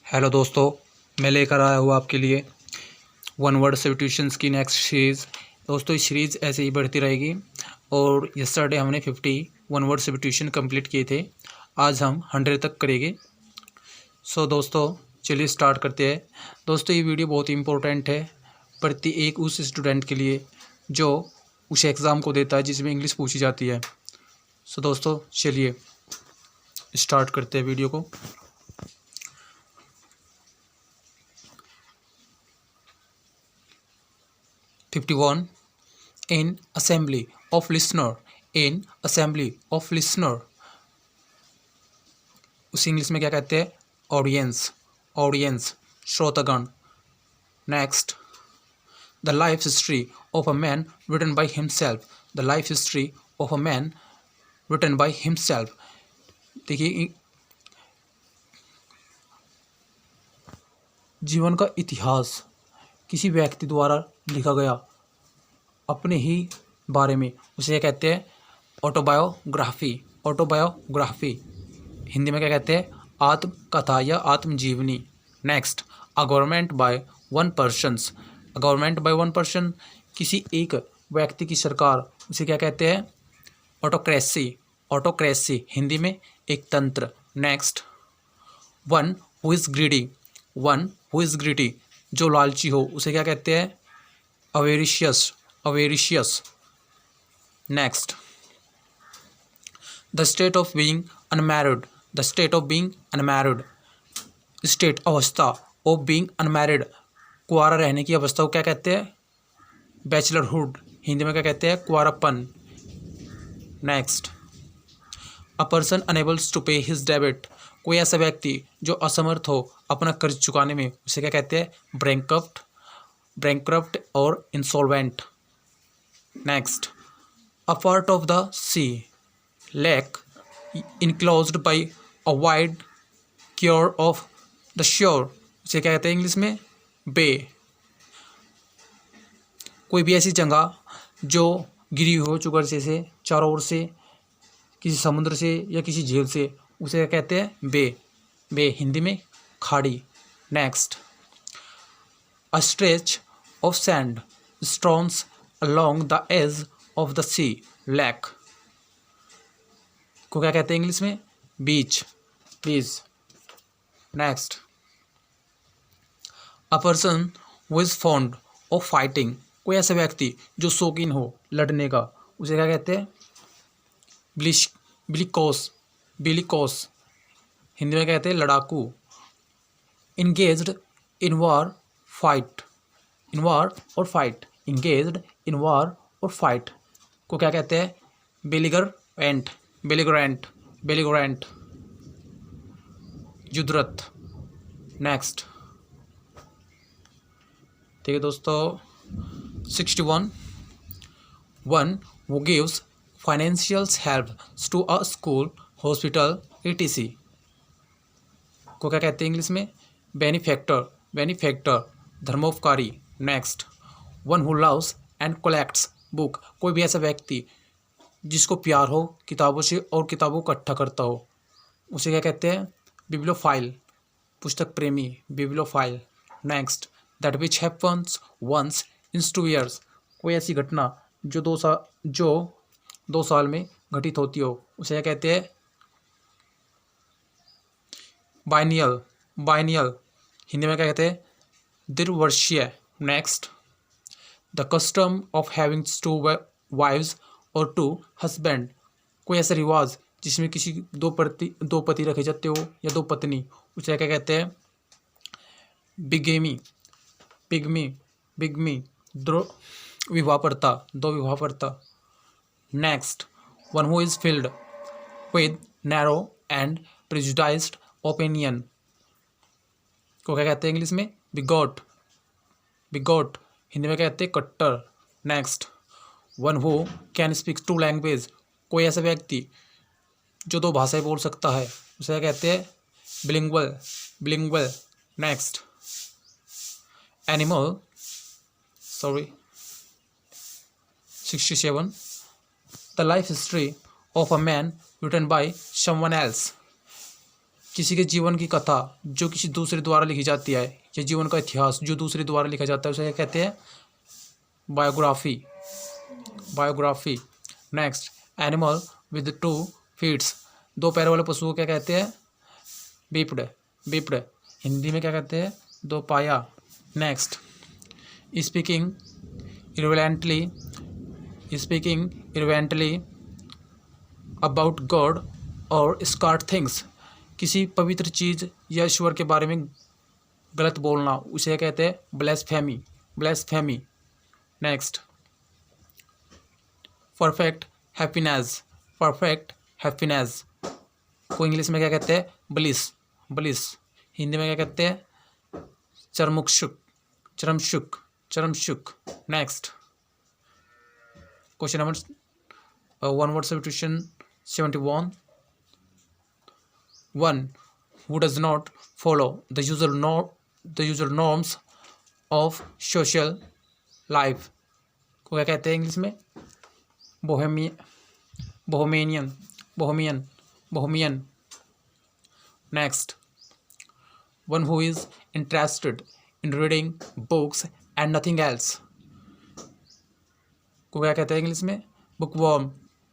Hello दोस्तों, मैं लेकर आया हूँ आपके लिए वन वर्ड सब्स्टिट्यूशंस की नेक्स्ट सीरीज़। दोस्तों, इस सीरीज़ ऐसे ही बढ़ती रहेगी और यस्टरडे हमने 50 वन वर्ड सब्स्टिट्यूशन कंप्लीट किए थे। आज हम 100 तक करेंगे। सो दोस्तों, चलिए स्टार्ट करते हैं। दोस्तों, ये वीडियो बहुत ही इंपॉर्टेंट है प्रत्येक उस स्टूडेंट के लिए जो उस एग्ज़ाम को देता है जिसमें इंग्लिश पूछी जाती है। सो दोस्तों, चलिए स्टार्ट करते हैं वीडियो को। One in assembly of listener उस इंग्लिश में क्या कहते हैं? ऑडियंस श्रोतागण। Next, the life history of a man written by himself. देखिए, जीवन का इतिहास किसी व्यक्ति द्वारा लिखा गया अपने ही बारे में, उसे क्या कहते हैं? ऑटोबायोग्राफी। हिंदी में क्या कहते हैं? आत्मकथा या आत्मजीवनी। Next, a government by one person, किसी एक व्यक्ति की सरकार, उसे क्या कहते हैं? ऑटोक्रेसी। हिंदी में एक तंत्र। Next, one who is greedy, जो लालची हो, उसे क्या कहते हैं? Avaricious. Next, the state of being unmarried, state अवस्था ऑफ बीइंग अनमैरिड, कुंवारा रहने की अवस्था को क्या कहते हैं? बैचलरहुड। हिंदी में क्या कहते हैं? कुंवारापन। Next, a person enables to pay his debit, कोई ऐसा व्यक्ति जो असमर्थ हो अपना कर्ज चुकाने में, उसे क्या कहते हैं? बैंकक्रप्ट और insolvent. Next, a part of the sea lake enclosed by a wide curve of the shore, उसे क्या कहते हैं इंग्लिश में? बे। कोई भी ऐसी जगह जो गिरी हो चुकर से चारों ओर से, किसी समुद्र से या किसी झील से, उसे क्या कहते हैं? बे। हिंदी में खाड़ी। Next, a stretch of sand strands along the edge of the sea lake को क्या कहते हैं इंग्लिश में? Beach. Please. Next, a person who is fond of fighting, कोई ऐसा व्यक्ति जो शौकीन हो लड़ने का, उसे क्या कहते हैं? बिलिकोस। हिंदी में कहते हैं लड़ाकू। इंगेज्ड इन वार और फाइट, को क्या कहते हैं? बेलिगरेंट। युद्धरत। नेक्स्ट, ठीक है दोस्तों। 61, one who gives financial help to a school, hospital, etc को क्या कहते हैं इंग्लिश में? बेनिफैक्टर, धर्मोपकारी। Next, one who loves and collects book, कोई भी ऐसा व्यक्ति जिसको प्यार हो किताबों से और किताबों को इकट्ठा करता हो, उसे क्या कहते हैं? बिब्लियोफाइल, पुस्तक प्रेमी, bibliophile. Next, that which happens once in 2 years, कोई ऐसी घटना जो 2 साल में घटित होती हो, उसे क्या कहते हैं? बाइनियल। हिंदी में क्या कहते हैं? द्विवर्षीय। Next, the custom of having 2 wives और 2 husband, कोई ऐसा रिवाज जिसमें किसी दो पति रखे जाते हो या 2 पत्नी, उसे क्या कहते हैं? बिगमी, दो विवाह प्रथा। Next, one who is filled with narrow and prejudiced opinion को क्या कहते हैं इंग्लिश में? बिगॉट। हिंदी में क्या कहते हैं? कट्टर। Next, one who can speak 2 languages, कोई ऐसा व्यक्ति जो 2 भाषाएं बोल सकता है, उसे क्या कहते हैं? Bilingual. Next, 67, the life history of a man written by someone else, किसी के जीवन की कथा जो किसी दूसरे द्वारा लिखी जाती है, या जीवन का इतिहास जो दूसरे द्वारा लिखा जाता है, उसे क्या कहते हैं? Biography. Biography. Next, animal with 2 feets, 2 पैरों वाले पशु को क्या कहते हैं? बिप्ड। बिप्ड हिंदी में क्या कहते हैं? 2 पाया। Next, speaking irrelevantly. Speaking irrelevantly about god और स्कार्ट थिंग्स, किसी पवित्र चीज़ या ईश्वर के बारे में गलत बोलना, उसे कहते हैं blasphemy. Blasphemy. Next, perfect happiness. Perfect happiness को इंग्लिश में क्या कहते हैं? ब्लिस। ब्लिस हिंदी में क्या कहते हैं? चरमुक्षुक। चरमशुक। चरमशुक। Next, question number 1 word substitution 71. 1 who does not follow the usual norms of social life को क्या कहते हैं इंग्लिश में? Bohemian. Bohemian. Next, 1 who is interested in reading books and nothing else को क्या कहते हैं इंग्लिश में? बुकवॉर्म।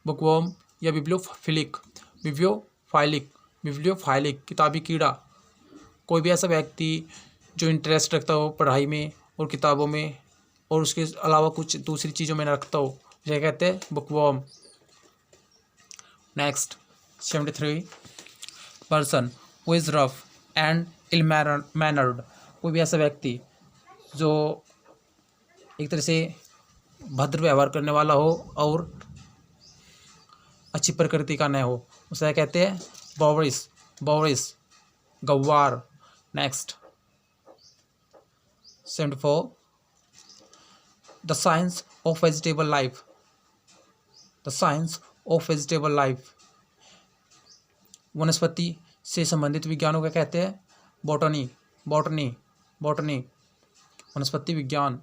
बुकवॉर्म या बिब्लियोफिलिक। बिब्लियोफाइलिक किताबी कीड़ा, कोई भी ऐसा व्यक्ति जो इंटरेस्ट रखता हो पढ़ाई में और किताबों में और उसके अलावा कुछ दूसरी चीज़ों में न रखता हो, उसे कहते हैं bookworm. Next, 73, person who is rough and ill mannered, कोई भी ऐसा व्यक्ति जो एक तरह से भद्र व्यवहार करने वाला हो और अच्छी प्रकृति का न हो, उसे कहते हैं बॉवरिस। बॉवरिस गवार। Next, 74, the science of vegetable life. The science of vegetable life वनस्पति से संबंधित विज्ञानों को कहते हैं बॉटनी। बॉटनी। बॉटनी वनस्पति विज्ञान।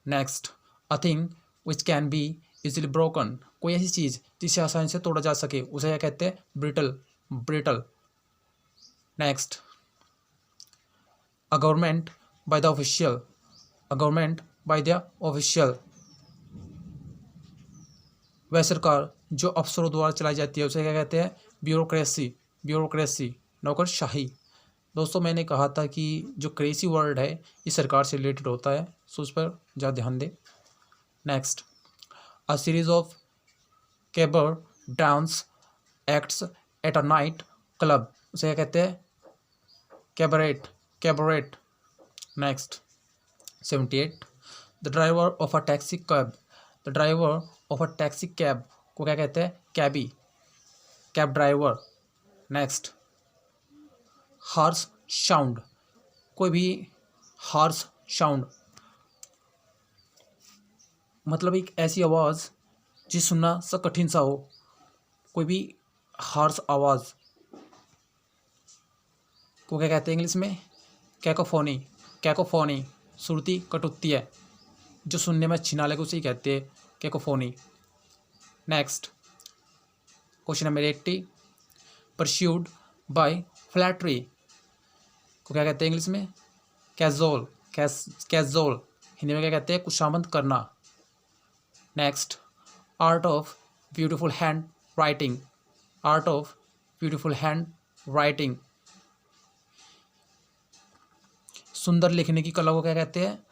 Next, a thing which can be easily broken, कोई ऐसी चीज़ जिसे आसानी से तोड़ा जा सके, उसे क्या कहते हैं? Brittle. Brittle. Next, a government by the official. A government by the official वह सरकार जो अफसरों द्वारा चलाई जाती है, उसे क्या कहते हैं? ब्यूरोक्रेसी। ब्यूरोक्रेसी नौकरशाही। दोस्तों, मैंने कहा था कि जो क्रेसी वर्ड है ये सरकार से रिलेटेड होता है, सो उस पर ज़्यादा ध्यान दें। Next, a series of cabaret dance acts at a night club, उसे क्या कहते हैं? Cabaret. Cabaret. Next, 78, the driver of a taxi cab. The driver of a taxi cab को क्या कहते हैं? Cabby. Cab driver. Next, harsh sound, कोई भी हार्श साउंड मतलब एक ऐसी आवाज़ जिसे सुनना सा कठिन सा हो, कोई भी हार्श आवाज़ को क्या कहते हैं इंग्लिश में? कैकोफोनी। कैकोफोनी श्रुति कटुती है जो सुनने में अच्छी ना लगे, उसे ही कहते हैं cacophony. Next, question number 80, persuaded by flattery को क्या कहते हैं इंग्लिश में? कैजोल। कैजोल हिंदी में क्या कहते हैं? कुशामद करना। Next, art of beautiful handwriting. Art of beautiful handwriting सुंदर लिखने की कला को क्या कहते हैं?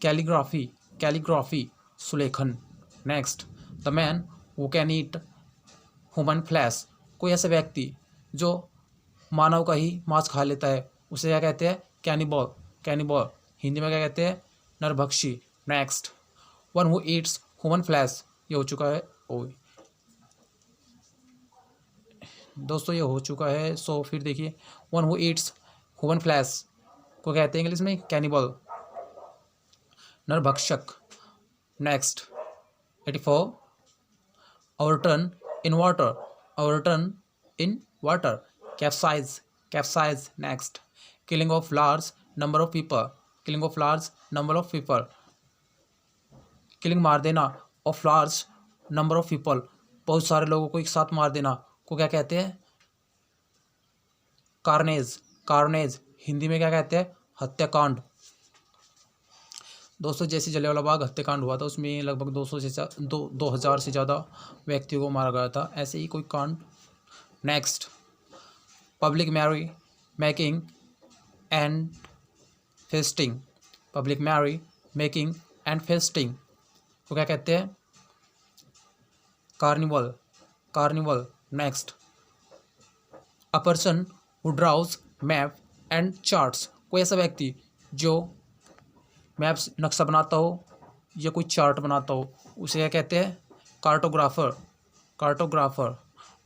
कैलीग्राफी। कैलीग्राफी सुलेखन। Next, the man who can eat human flesh, कोई ऐसा व्यक्ति जो मानव का ही मांस खा लेता है, उसे क्या कहते हैं? कैनिबल। कैनिबल हिंदी में क्या कहते हैं? नरभक्षी। Next, one who eats human flesh, ये हो चुका है। दोस्तों ये हो चुका है, सो फिर देखिए, one who eats human flesh को कहते हैं इंग्लिश में? कैनिबल, नरभक्षक। Next, 84, overturn in water. Overturn in water capsize. Capsize. Next, killing of large number of people. Killing of large number of people killing मार देना of large number of people, बहुत सारे लोगों को एक साथ मार देना को क्या कहते हैं? कार्नेज, कार्नेज हिंदी में क्या कहते हैं? हत्याकांड। दोस्तों जैसे जलियांवाला बाग हत्याकांड हुआ था उसमें लगभग 2000 से ज़्यादा व्यक्तियों को मारा गया था, ऐसे ही कोई कांड। Next, public merry making and feasting, public merry making and feasting को क्या कहते हैं? Carnival, carnival. Next, a person who draws map and charts, कोई ऐसा व्यक्ति जो मैप्स नक्शा बनाता हो या कोई चार्ट बनाता हो उसे क्या कहते हैं? Cartographer, cartographer.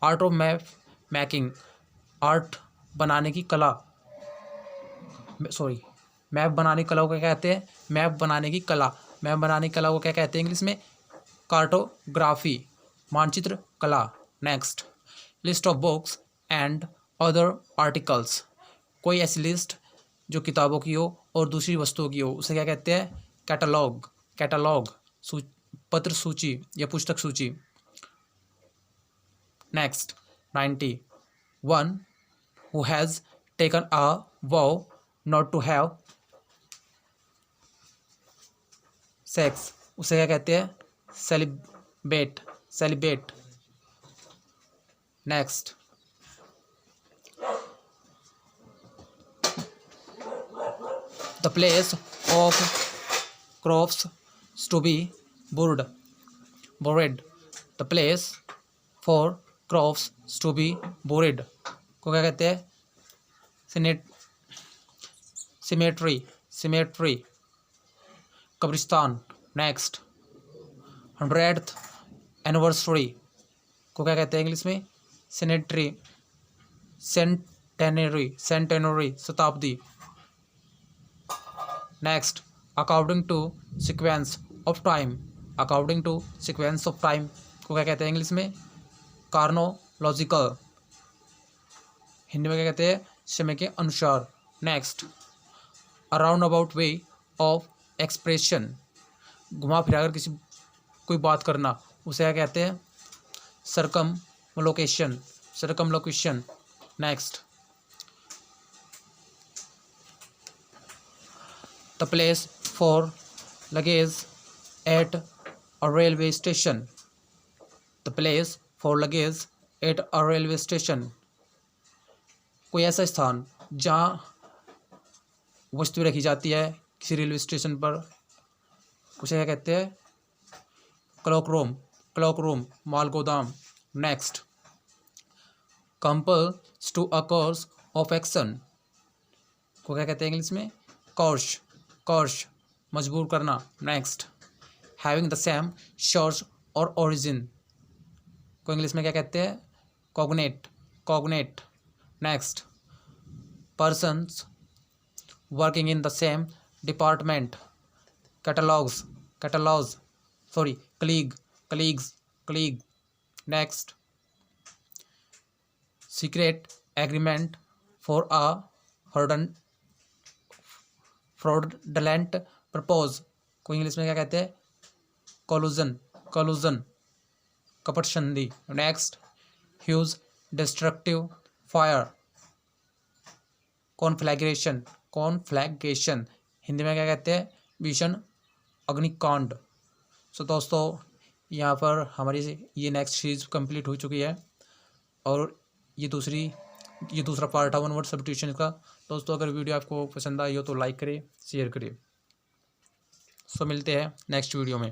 Art of map making, art बनाने की कला, सॉरी मैप बनाने की कला को क्या कहते हैं? मैप बनाने की कला, मैप बनाने की कला को क्या कहते हैं इंग्लिश में? कार्टोग्राफी, मानचित्र कला। Next, list of books and other articles, कोई ऐसी लिस्ट जो किताबों की हो और दूसरी वस्तुओं की हो उसे क्या कहते हैं? कैटलॉग, कैटलॉग पत्र सूची या पुस्तक सूची। Next, 91 who has taken a vow not to have sex, उसे क्या कहते हैं? Celebrate, celebrate. Next, the place of crops to be board, bored, the place for crops to be bored को क्या कहते हैं? सिमेट्री, सिमेट्री, कब्रिस्तान। नेक्स्ट, 100th एनिवर्सरी को क्या कहते हैं इंग्लिश में? सेनेटरी, सेंटेनरी, सेंटेनरी शताब्दी। Next, according to sequence of time, according to sequence of time को क्या कहते हैं इंग्लिश में? कार्नोलॉजिकल, हिंदी में क्या कहते हैं? समय के अनुसार। Next, a round about way of expression, घुमा फिरा कर किसी कोई बात करना उसे क्या कहते हैं? Circumlocution, circumlocution. Next, the place for luggage at a railway station, the place for luggage at a railway station, कोई ऐसा स्थान जहाँ वस्तु रखी जाती है किसी रेलवे स्टेशन पर उसे क्या कहते हैं? क्लॉक रूम, क्लॉक रूम माल गोदाम। Next, compels to a course of action को क्या कहते हैं इंग्लिश में? कोर्स, कोर्स मजबूर करना। Next, having the same source और ओरिजिन को इंग्लिश में क्या कहते हैं? Cognate, cognate. Next, persons working in the same department, catalogs, catalogs, sorry colleague, colleagues, colleague. Next, secret agreement for a fraudulent propose को English में क्या कहते हैं? कोलूजन, कोलूजन कपट संधि। Next, huge destructive fire, conflagration, conflagration Hindi में क्या कहते हैं? भीषण अग्निकांड। सो दोस्तों यहाँ पर हमारी ये नेक्स्ट सीरीज कंप्लीट हो चुकी है और ये दूसरा पार्ट है 1 वर्ड सब्स्टिट्यूशन का। दोस्तों अगर वीडियो आपको पसंद आई हो तो लाइक करें, शेयर करें। सो मिलते हैं नेक्स्ट वीडियो में।